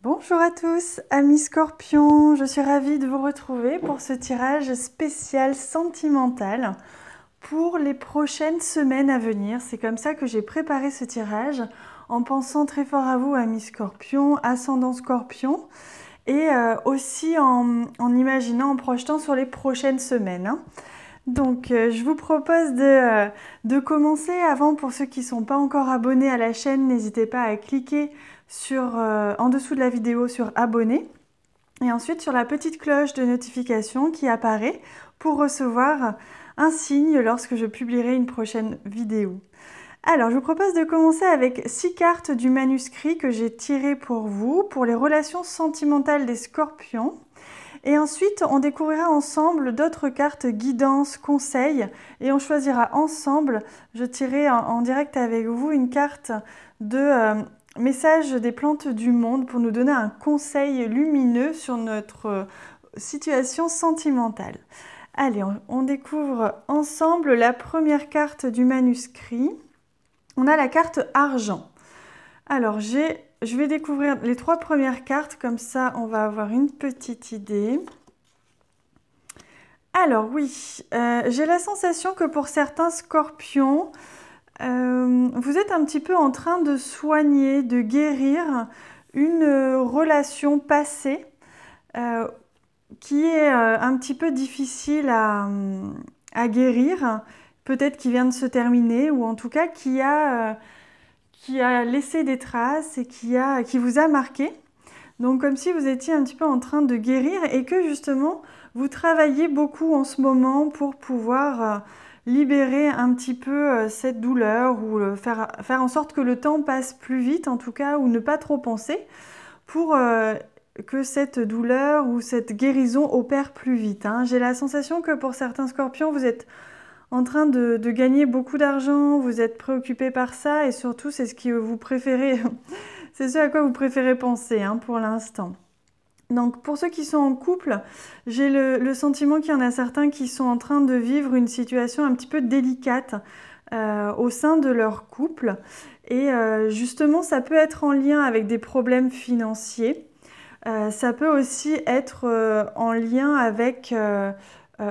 Bonjour à tous, amis Scorpions, je suis ravie de vous retrouver pour ce tirage spécial sentimental pour les prochaines semaines à venir. C'est comme ça que j'ai préparé ce tirage en pensant très fort à vous, amis Scorpions, ascendant Scorpion, et aussi en imaginant, en projetant sur les prochaines semaines. Donc, je vous propose de commencer. Avant, pour ceux qui ne sont pas encore abonnés à la chaîne, n'hésitez pas à cliquer en dessous de la vidéo sur abonner et ensuite sur la petite cloche de notification qui apparaît pour recevoir un signe lorsque je publierai une prochaine vidéo. Alors, je vous propose de commencer avec 6 cartes du manuscrit que j'ai tiré pour vous, pour les relations sentimentales des Scorpions. Et ensuite, on découvrira ensemble d'autres cartes guidance, conseils, et on choisira ensemble, je tirerai en direct avec vous une carte de message des plantes du monde pour nous donner un conseil lumineux sur notre situation sentimentale. Allez, on découvre ensemble la première carte du manuscrit. On a la carte argent. Alors, je vais découvrir les 3 premières cartes, comme ça on va avoir une petite idée. Alors oui, j'ai la sensation que pour certains Scorpions, vous êtes un petit peu en train de soigner, de guérir une relation passée qui est un petit peu difficile à guérir, peut-être qui vient de se terminer ou en tout cas qui a laissé des traces et qui vous a marqué. Donc comme si vous étiez un petit peu en train de guérir et que justement vous travaillez beaucoup en ce moment pour pouvoir libérer un petit peu cette douleur ou faire en sorte que le temps passe plus vite en tout cas, ou ne pas trop penser pour que cette douleur ou cette guérison opère plus vite. J'ai la sensation que pour certains Scorpions, vous êtes en train de gagner beaucoup d'argent, vous êtes préoccupé par ça et surtout c'est ce que vous préférez, c'est ce à quoi vous préférez penser pour l'instant. Donc pour ceux qui sont en couple, j'ai le sentiment qu'il y en a certains qui sont en train de vivre une situation un petit peu délicate au sein de leur couple. Et justement, ça peut être en lien avec des problèmes financiers. Ça peut aussi être en lien avec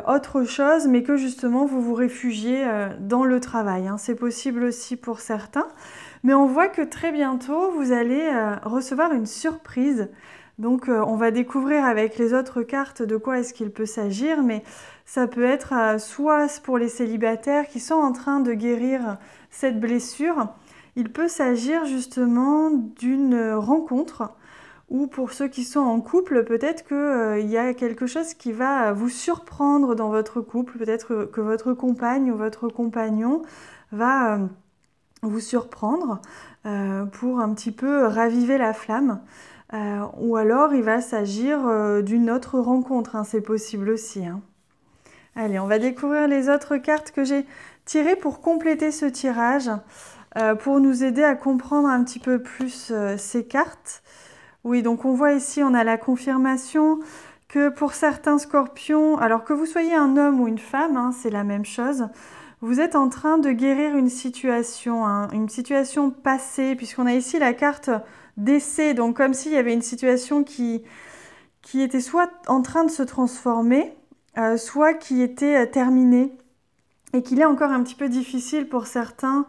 autre chose, mais que justement vous vous réfugiez dans le travail. C'est possible aussi pour certains. Mais on voit que très bientôt, vous allez recevoir une surprise. Donc on va découvrir avec les autres cartes de quoi est-ce qu'il peut s'agir, mais ça peut être soit pour les célibataires qui sont en train de guérir cette blessure, il peut s'agir justement d'une rencontre, ou pour ceux qui sont en couple, peut-être qu'il y a quelque chose qui va vous surprendre dans votre couple, peut-être que votre compagne ou votre compagnon va vous surprendre pour un petit peu raviver la flamme. Ou alors il va s'agir d'une autre rencontre, c'est possible aussi. Allez, on va découvrir les autres cartes que j'ai tirées pour compléter ce tirage, pour nous aider à comprendre un petit peu plus ces cartes. Oui, donc on voit ici, on a la confirmation que pour certains Scorpions, alors que vous soyez un homme ou une femme, c'est la même chose, vous êtes en train de guérir une situation passée, puisqu'on a ici la carte décès, donc comme s'il y avait une situation qui était soit en train de se transformer, soit qui était terminée, et qu'il est encore un petit peu difficile pour certains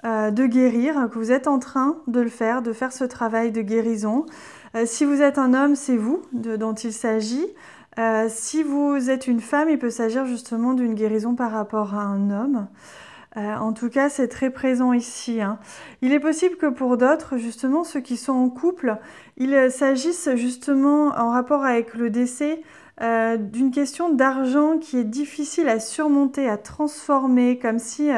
de guérir, que vous êtes en train de le faire, de faire ce travail de guérison. Si vous êtes un homme, c'est vous dont il s'agit. Si vous êtes une femme, il peut s'agir justement d'une guérison par rapport à un homme. En tout cas, c'est très présent ici. Il est possible que pour d'autres, justement, ceux qui sont en couple, il s'agisse justement en rapport avec le décès d'une question d'argent qui est difficile à surmonter, à transformer, comme si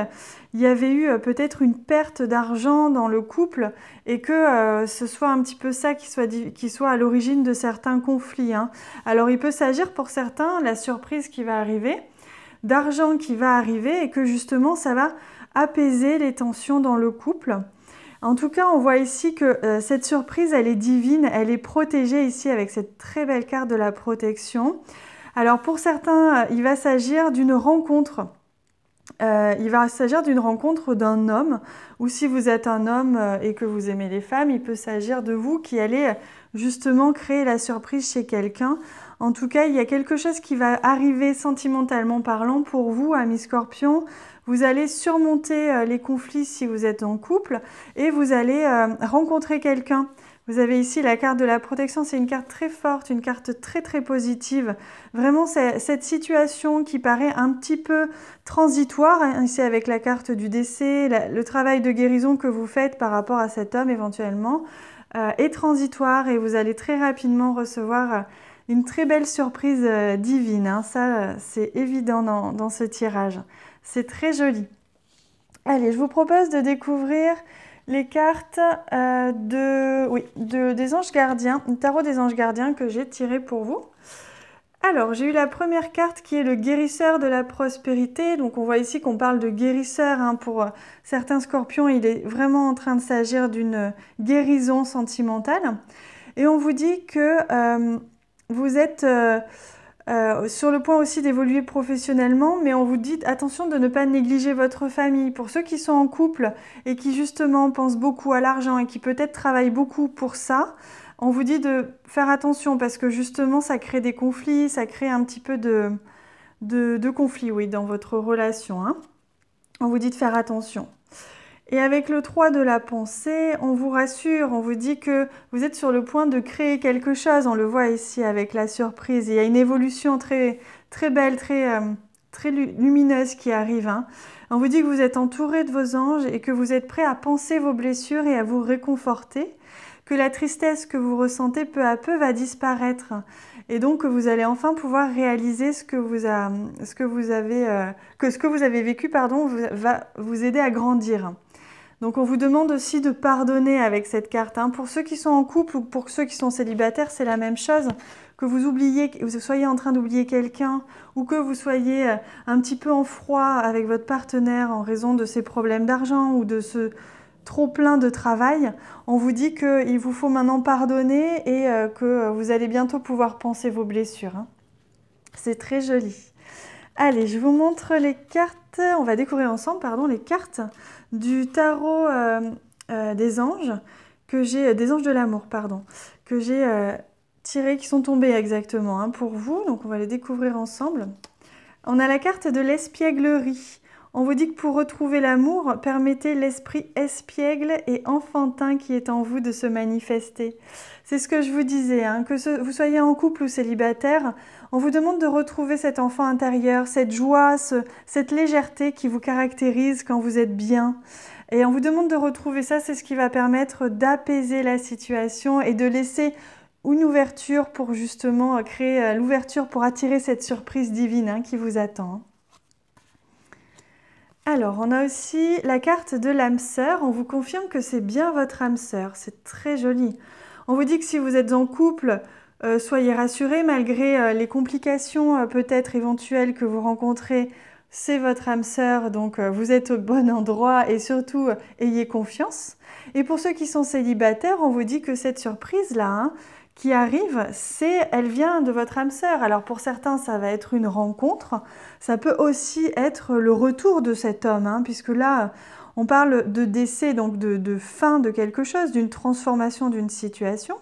il y avait eu peut-être une perte d'argent dans le couple et que ce soit un petit peu ça qui soit à l'origine de certains conflits. Alors il peut s'agir pour certains, la surprise qui va arriver, d'argent qui va arriver et que justement ça va apaiser les tensions dans le couple. En tout cas, on voit ici que cette surprise, elle est divine, elle est protégée ici avec cette très belle carte de la protection. Alors pour certains, il va s'agir d'une rencontre Il va s'agir d'une rencontre d'un homme, ou si vous êtes un homme et que vous aimez les femmes, il peut s'agir de vous qui allez justement créer la surprise chez quelqu'un. En tout cas, il y a quelque chose qui va arriver sentimentalement parlant pour vous, amis Scorpion. Vous allez surmonter les conflits si vous êtes en couple et vous allez rencontrer quelqu'un. Vous avez ici la carte de la protection, c'est une carte très forte, une carte très très positive. Vraiment, c'est cette situation qui paraît un petit peu transitoire, hein, ici avec la carte du décès, le travail de guérison que vous faites par rapport à cet homme éventuellement, est transitoire et vous allez très rapidement recevoir une très belle surprise divine. Hein. Ça, c'est évident dans ce tirage. C'est très joli. Allez, je vous propose de découvrir les cartes des anges gardiens, le tarot des anges gardiens que j'ai tiré pour vous. Alors, j'ai eu la première carte qui est le guérisseur de la prospérité. Donc, on voit ici qu'on parle de guérisseur. Hein, pour certains scorpions, il est vraiment en train de s'agir d'une guérison sentimentale. Et on vous dit que vous êtes sur le point aussi d'évoluer professionnellement, mais on vous dit attention de ne pas négliger votre famille. Pour ceux qui sont en couple et qui justement pensent beaucoup à l'argent et qui peut-être travaillent beaucoup pour ça, on vous dit de faire attention parce que justement ça crée des conflits, ça crée un petit peu de conflits, oui, dans votre relation. Hein. On vous dit de faire attention. Et avec le 3 de la pensée, on vous rassure, on vous dit que vous êtes sur le point de créer quelque chose. On le voit ici avec la surprise. Il y a une évolution très, très belle, très lumineuse qui arrive. Hein. On vous dit que vous êtes entouré de vos anges et que vous êtes prêt à panser vos blessures et à vous réconforter. Que la tristesse que vous ressentez peu à peu va disparaître. Et donc que vous allez enfin pouvoir réaliser ce que vous avez vécu, va vous aider à grandir. Donc on vous demande aussi de pardonner avec cette carte. Hein. Pour ceux qui sont en couple ou pour ceux qui sont célibataires, c'est la même chose. Que vous soyez en train d'oublier quelqu'un ou que vous soyez un petit peu en froid avec votre partenaire en raison de ses problèmes d'argent ou de ce trop plein de travail, on vous dit qu'il vous faut maintenant pardonner et que vous allez bientôt pouvoir panser vos blessures. Hein. C'est très joli. Allez, je vous montre les cartes, on va découvrir ensemble, les cartes du tarot des anges, des anges de l'amour, que j'ai tirées, qui sont tombées exactement hein, pour vous, donc on va les découvrir ensemble. On a la carte de l'espièglerie. On vous dit que pour retrouver l'amour, permettez l'esprit espiègle et enfantin qui est en vous de se manifester. C'est ce que je vous disais, hein, que vous soyez en couple ou célibataire, on vous demande de retrouver cet enfant intérieur, cette joie, cette légèreté qui vous caractérise quand vous êtes bien. Et on vous demande de retrouver ça, c'est ce qui va permettre d'apaiser la situation et de laisser une ouverture pour justement créer l'ouverture pour attirer cette surprise divine hein, qui vous attend. Alors, on a aussi la carte de l'âme sœur. On vous confirme que c'est bien votre âme sœur. C'est très joli. On vous dit que si vous êtes en couple, soyez rassurés malgré les complications peut-être éventuelles que vous rencontrez. C'est votre âme sœur, donc vous êtes au bon endroit et surtout ayez confiance. Et pour ceux qui sont célibataires, on vous dit que cette surprise-là, hein, qui arrive, elle vient de votre âme sœur. Alors pour certains, ça va être une rencontre. Ça peut aussi être le retour de cet homme, hein, puisque là, on parle de décès, donc de fin de quelque chose, d'une transformation d'une situation.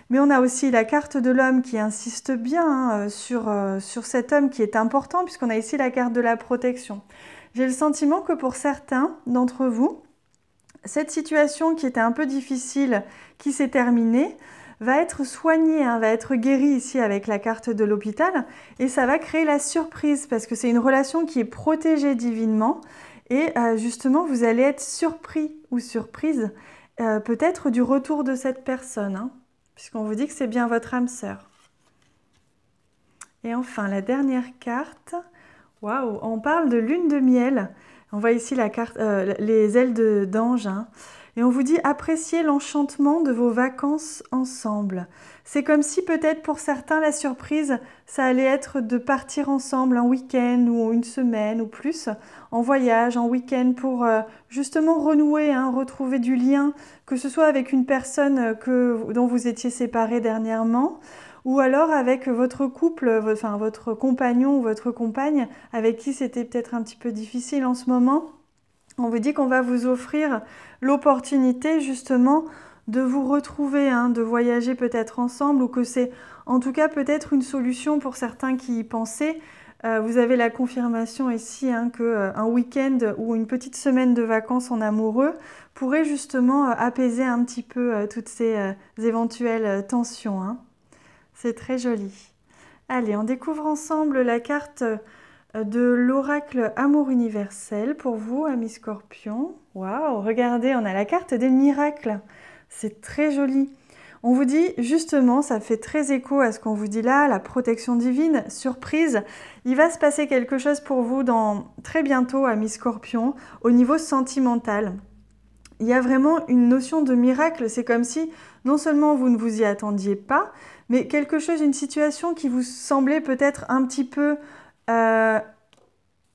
Mais on a aussi la carte de l'homme qui insiste bien hein, sur cet homme qui est important, puisqu'on a ici la carte de la protection. J'ai le sentiment que pour certains d'entre vous, cette situation qui était un peu difficile, qui s'est terminée, va être soigné, hein, va être guéri ici avec la carte de l'hôpital et ça va créer la surprise parce que c'est une relation qui est protégée divinement et justement vous allez être surpris ou surprise peut-être du retour de cette personne hein, puisqu'on vous dit que c'est bien votre âme sœur. Et enfin la dernière carte, waouh, on parle de lune de miel. On voit ici la carte, les ailes d'ange hein. Et on vous dit appréciez l'enchantement de vos vacances ensemble. C'est comme si peut-être pour certains la surprise, ça allait être de partir ensemble un week-end ou une semaine ou plus, en voyage, en week-end pour justement renouer, hein, retrouver du lien, que ce soit avec une personne dont vous étiez séparés dernièrement, ou alors avec votre couple, enfin votre compagnon ou votre compagne, avec qui c'était peut-être un petit peu difficile en ce moment. On vous dit qu'on va vous offrir l'opportunité justement de vous retrouver, hein, de voyager peut-être ensemble, ou que c'est en tout cas peut-être une solution pour certains qui y pensaient. Vous avez la confirmation ici, hein, qu'un week-end ou une petite semaine de vacances en amoureux pourrait justement apaiser un petit peu toutes ces éventuelles tensions, hein. C'est très joli. Allez, on découvre ensemble la carte de l'oracle Amour universel pour vous, amis Scorpion. Waouh, regardez, on a la carte des miracles. C'est très joli. On vous dit justement, ça fait très écho à ce qu'on vous dit là, la protection divine, surprise. Il va se passer quelque chose pour vous très bientôt, amis Scorpion, au niveau sentimental. Il y a vraiment une notion de miracle. C'est comme si non seulement vous ne vous y attendiez pas, mais quelque chose, une situation qui vous semblait peut-être un petit peu,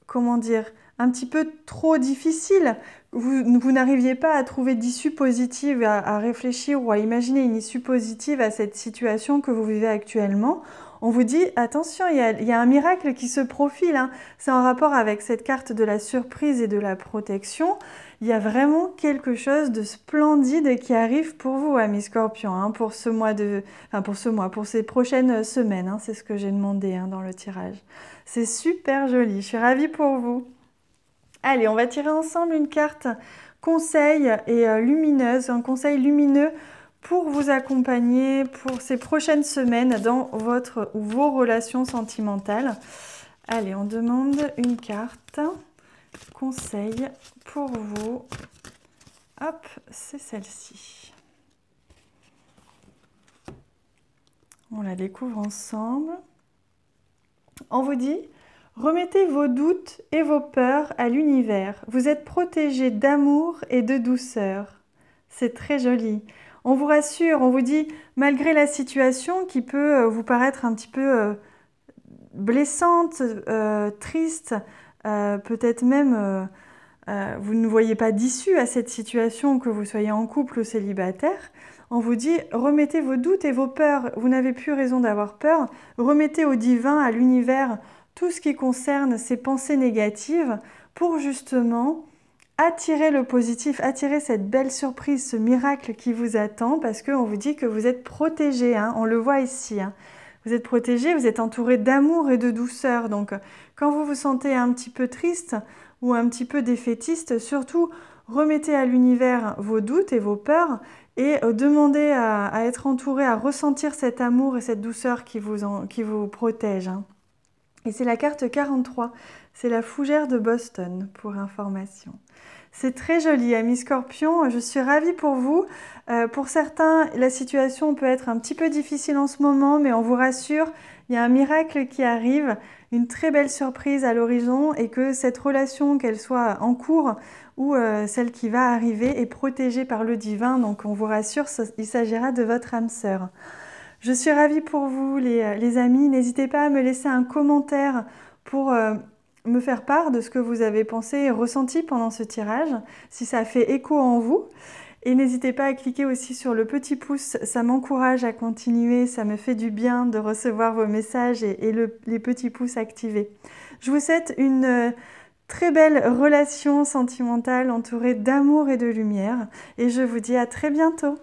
comment dire, un petit peu trop difficile. Vous n'arriviez pas à trouver d'issue positive, à réfléchir ou à imaginer une issue positive à cette situation que vous vivez actuellement. On vous dit, attention, il y a un miracle qui se profile, hein. C'est en rapport avec cette carte de la surprise et de la protection. Il y a vraiment quelque chose de splendide qui arrive pour vous, amis Scorpions, hein, pour ces prochaines semaines, hein. C'est ce que j'ai demandé, hein, dans le tirage. C'est super joli, je suis ravie pour vous. Allez, on va tirer ensemble une carte conseil et lumineuse, un conseil lumineux pour vous accompagner pour ces prochaines semaines dans votre ou vos relations sentimentales. Allez, on demande une carte conseil pour vous. Hop, c'est celle-ci. On la découvre ensemble. On vous dit, remettez vos doutes et vos peurs à l'univers. Vous êtes protégés d'amour et de douceur. C'est très joli. On vous rassure, on vous dit, malgré la situation qui peut vous paraître un petit peu blessante, triste, peut-être même vous ne voyez pas d'issue à cette situation, que vous soyez en couple ou célibataire, on vous dit, remettez vos doutes et vos peurs. Vous n'avez plus raison d'avoir peur. Remettez au divin, à l'univers, tout ce qui concerne ces pensées négatives pour justement attirer le positif, attirer cette belle surprise, ce miracle qui vous attend, parce qu'on vous dit que vous êtes protégé, hein, on le voit ici, hein. Vous êtes protégé, vous êtes entouré d'amour et de douceur. Donc, quand vous vous sentez un petit peu triste ou un petit peu défaitiste, surtout remettez à l'univers vos doutes et vos peurs et demandez à être entouré, à ressentir cet amour et cette douceur qui vous protège, hein. Et c'est la carte 43, c'est la fougère de Boston, pour information. C'est très joli, amis Scorpions, je suis ravie pour vous. Pour certains, la situation peut être un petit peu difficile en ce moment, mais on vous rassure, il y a un miracle qui arrive, une très belle surprise à l'horizon, et que cette relation, qu'elle soit en cours ou celle qui va arriver, est protégée par le divin. Donc on vous rassure, il s'agira de votre âme sœur. Je suis ravie pour vous, les amis. N'hésitez pas à me laisser un commentaire pour me faire part de ce que vous avez pensé et ressenti pendant ce tirage, si ça a fait écho en vous. Et n'hésitez pas à cliquer aussi sur le petit pouce, ça m'encourage à continuer, ça me fait du bien de recevoir vos messages et les petits pouces activés. Je vous souhaite une très belle relation sentimentale entourée d'amour et de lumière, et je vous dis à très bientôt.